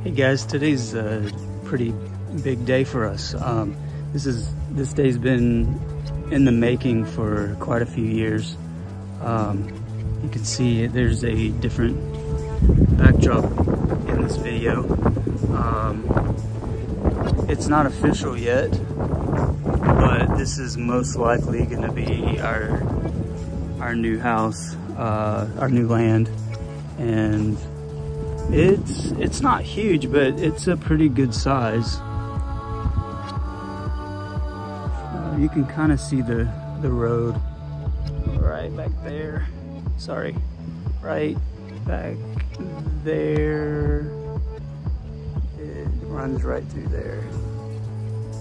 Hey guys, today's a pretty big day for us. This day's been in the making for quite a few years. You can see there's a different backdrop in this video. It's not official yet, but this is most likely going to be our new house, our new land, and it's not huge, but it's a pretty good size. You can kind of see the road right back there. Sorry, right back there. It runs right through there.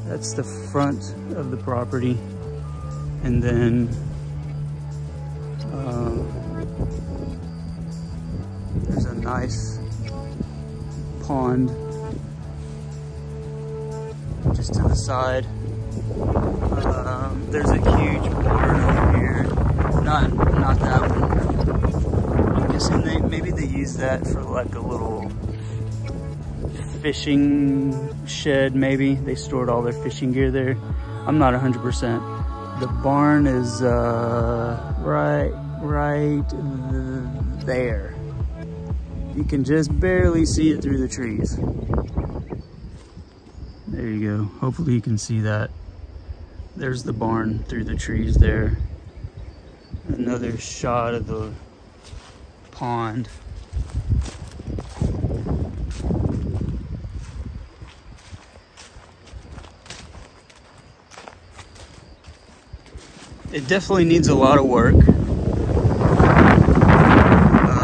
That's the front of the property, and then there's a nice pond just to the side. There's a huge barn over here. Not that one. I'm guessing maybe they use that for like a little fishing shed. Maybe they stored all their fishing gear there. I'm not 100%. The barn is right there. You can just barely see it through the trees. There you go. Hopefully you can see that. There's the barn through the trees there. Another shot of the pond. It definitely needs a lot of work.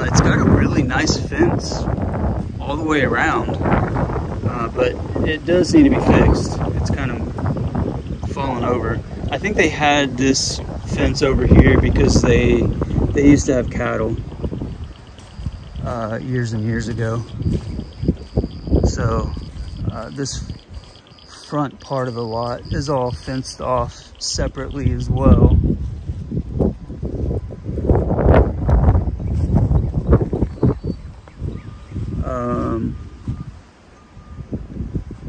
It's got a really nice fence all the way around, but it does need to be fixed. It's kind of fallen over. I think they had this fence over here because they used to have cattle years and years ago. So this front part of the lot is all fenced off separately as well.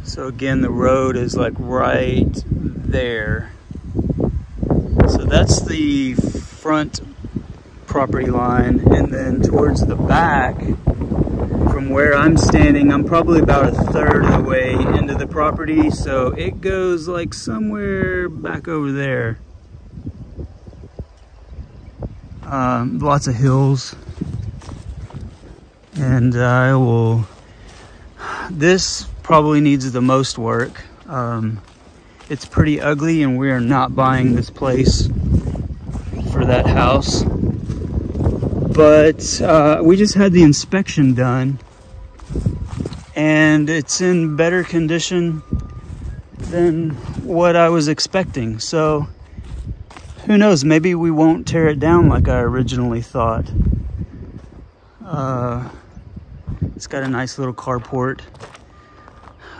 So again, the road is like right there. So that's the front property line, and then towards the back, from where I'm standing, I'm probably about 1/3 of the way into the property, so it goes like somewhere back over there. Lots of hills, and this probably needs the most work. It's pretty ugly, and we are not buying this place for that house. But we just had the inspection done, and it's in better condition than what I was expecting. So who knows, maybe we won't tear it down like I originally thought. It's got a nice little carport.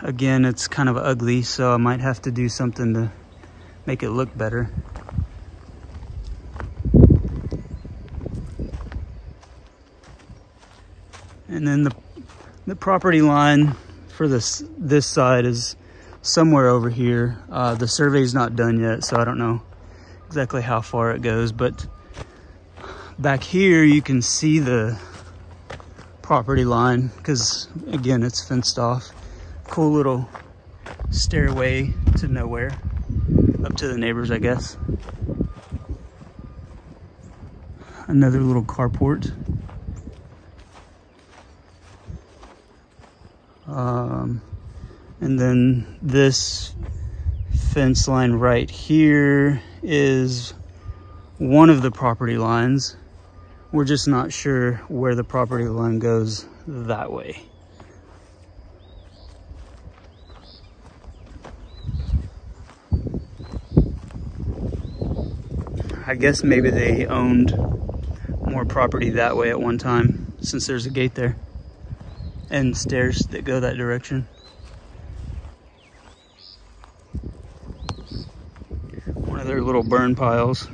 Again, it's kind of ugly, so I might have to do something to make it look better. And then the property line for this side is somewhere over here. The survey's not done yet, so I don't know exactly how far it goes, but back here you can see the property line because, again, it's fenced off. Cool little stairway to nowhere, up to the neighbors, I guess. Another little carport. And then this fence line right here is one of the property lines. We're just not sure where the property line goes that way. I guess maybe they owned more property that way at one time, since there's a gate there and stairs that go that direction. One of their little burn piles.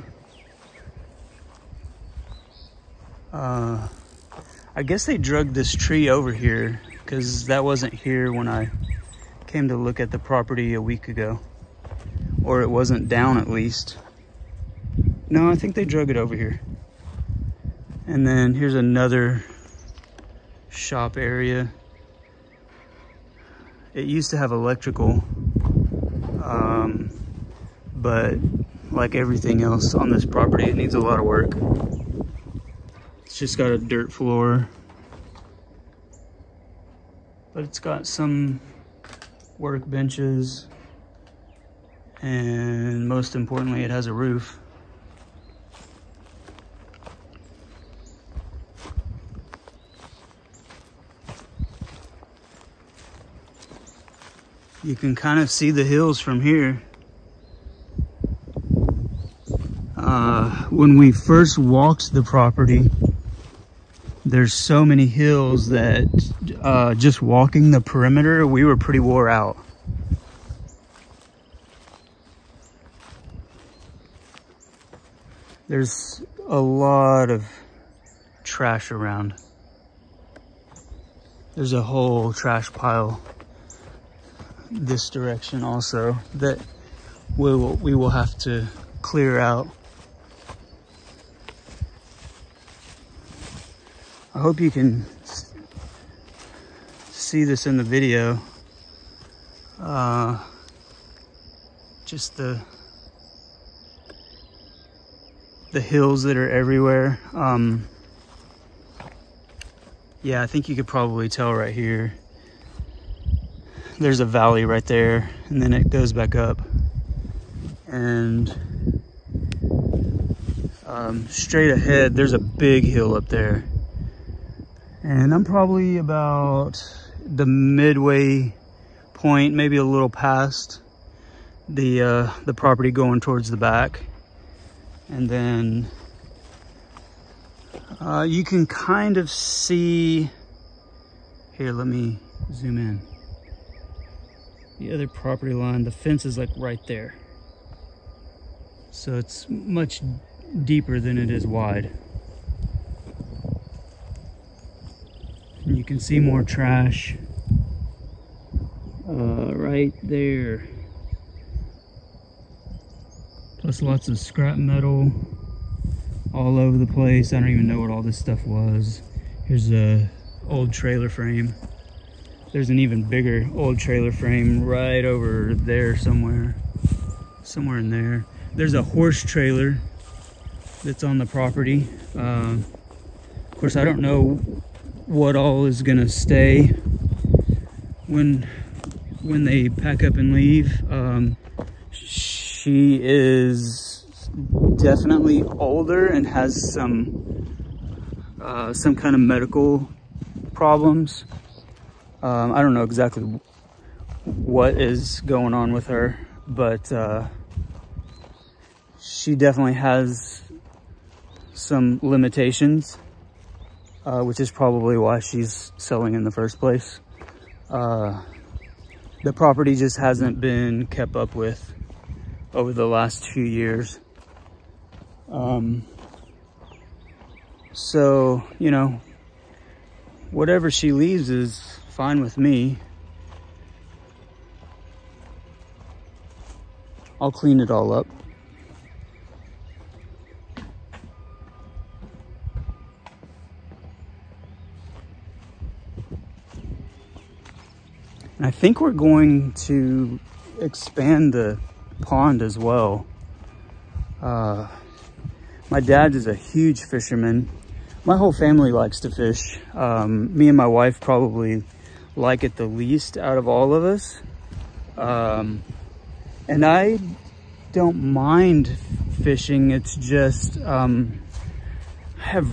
I guess they drug this tree over here because that wasn't here when I came to look at the property a week ago. Or it wasn't down at least. No, I think they drug it over here. And then here's another shop area. It used to have electrical, but like everything else on this property, it needs a lot of work. It's just got a dirt floor, but it's got some workbenches, and most importantly, it has a roof. You can kind of see the hills from here. When we first walked the property, there's so many hills that just walking the perimeter, we were pretty wore out. There's a lot of trash around. There's a whole trash pile this direction also that we will have to clear out. I hope you can see this in the video. Just the hills that are everywhere. Yeah, I think you could probably tell right here. There's a valley right there, and then it goes back up. And straight ahead, there's a big hill up there. And I'm probably about the midway point, maybe a little past the property going towards the back. And then you can kind of see, here, let me zoom in. The other property line, the fence is like right there. So it's much deeper than it is wide. And you can see more trash right there. Plus lots of scrap metal all over the place. I don't even know what all this stuff was. Here's a old trailer frame. There's an even bigger old trailer frame right over there somewhere. Somewhere in there. There's a horse trailer that's on the property. Of course, I don't know what all is gonna stay when they pack up and leave. She is definitely older and has some kind of medical problems. I don't know exactly what is going on with her, but she definitely has some limitations, which is probably why she's selling in the first place. The property just hasn't been kept up with over the last few years. So, you know, whatever she leaves is fine with me. I'll clean it all up. And I think we're going to expand the pond as well. My dad is a huge fisherman. My whole family likes to fish. Me and my wife probably like it the least out of all of us. And I don't mind fishing. It's just, I have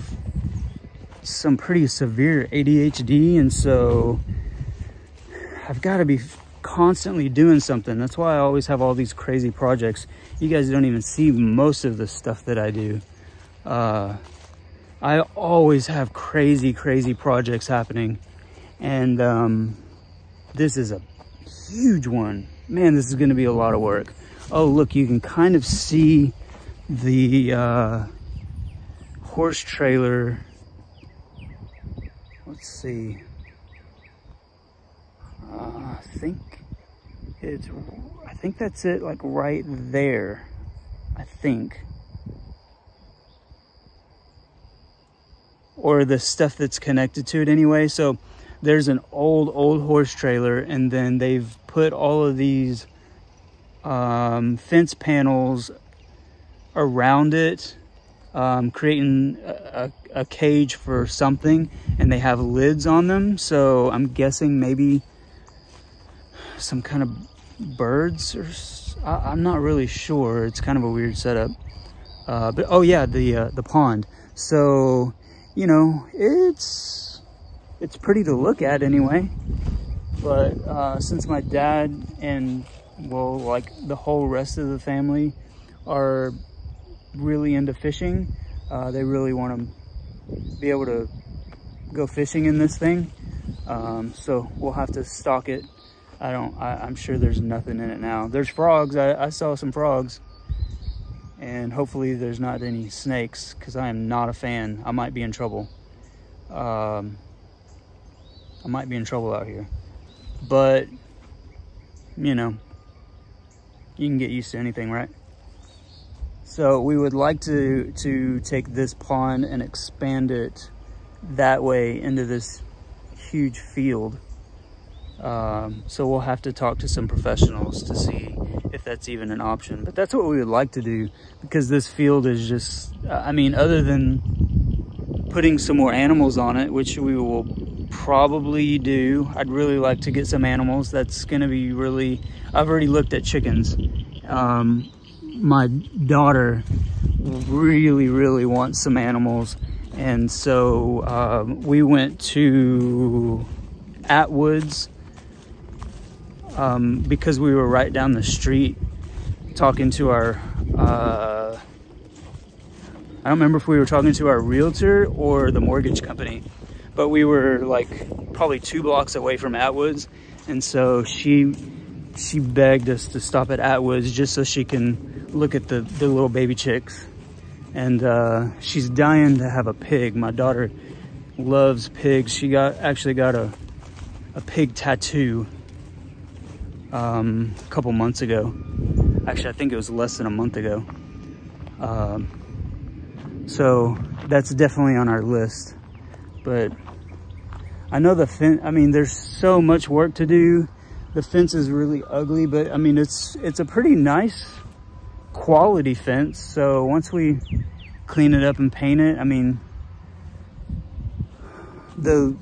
some pretty severe ADHD, and so I've got to be constantly doing something. That's why I always have all these crazy projects. You guys don't even see most of the stuff that I do. I always have crazy projects happening, and this is a huge one. Man, this is going to be a lot of work. Oh, look, you can kind of see the horse trailer. Let's see. think that's it, like right there, I think. Or the stuff that's connected to it anyway. So there's an old horse trailer, and then they've put all of these fence panels around it, creating a cage for something, and they have lids on them. So I'm guessing maybe some kind of birds, or I'm not really sure. It's kind of a weird setup. But oh yeah, the pond. So, you know, it's pretty to look at anyway. But since my dad and, well, like the whole rest of the family are really into fishing, they really want to be able to go fishing in this thing. So we'll have to stock it. I'm sure there's nothing in it now. There's frogs. I saw some frogs, and hopefully there's not any snakes, because I am not a fan. I might be in trouble. I might be in trouble out here, but you know, you can get used to anything, right? So we would like to take this pond and expand it that way into this huge field. So we'll have to talk to some professionals to see if that's even an option. But that's what we would like to do, because this field is just, I mean, other than putting some more animals on it, which we will probably do. I'd really like to get some animals. That's gonna be really, I've already looked at chickens. My daughter really wants some animals. And so we went to Atwoods, because we were right down the street talking to our, I don't remember if we were talking to our realtor or the mortgage company, but we were like probably 2 blocks away from Atwoods. And so she begged us to stop at Atwoods just so she can look at the little baby chicks. And she's dying to have a pig. My daughter loves pigs. She actually got a pig tattoo a couple months ago. Actually, I think it was less than a month ago. So that's definitely on our list. But I know the fence, I mean, there's so much work to do. The fence is really ugly, but I mean, it's a pretty nice quality fence. So once we clean it up and paint it, I mean, the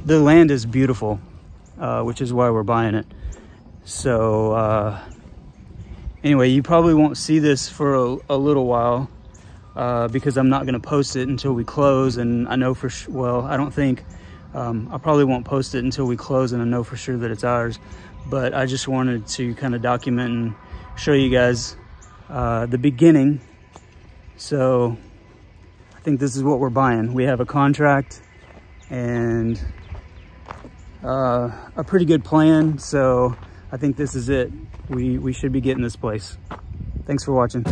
land is beautiful, which is why we're buying it. So anyway, you probably won't see this for a little while, because I'm not going to post it until we close. And I know for sure, well, I don't think, I probably won't post it until we close and I know for sure that it's ours. But I just wanted to kind of document and show you guys the beginning. So I think this is what we're buying. We have a contract and a pretty good plan. So I think this is it. We should be getting this place. Thanks for watching.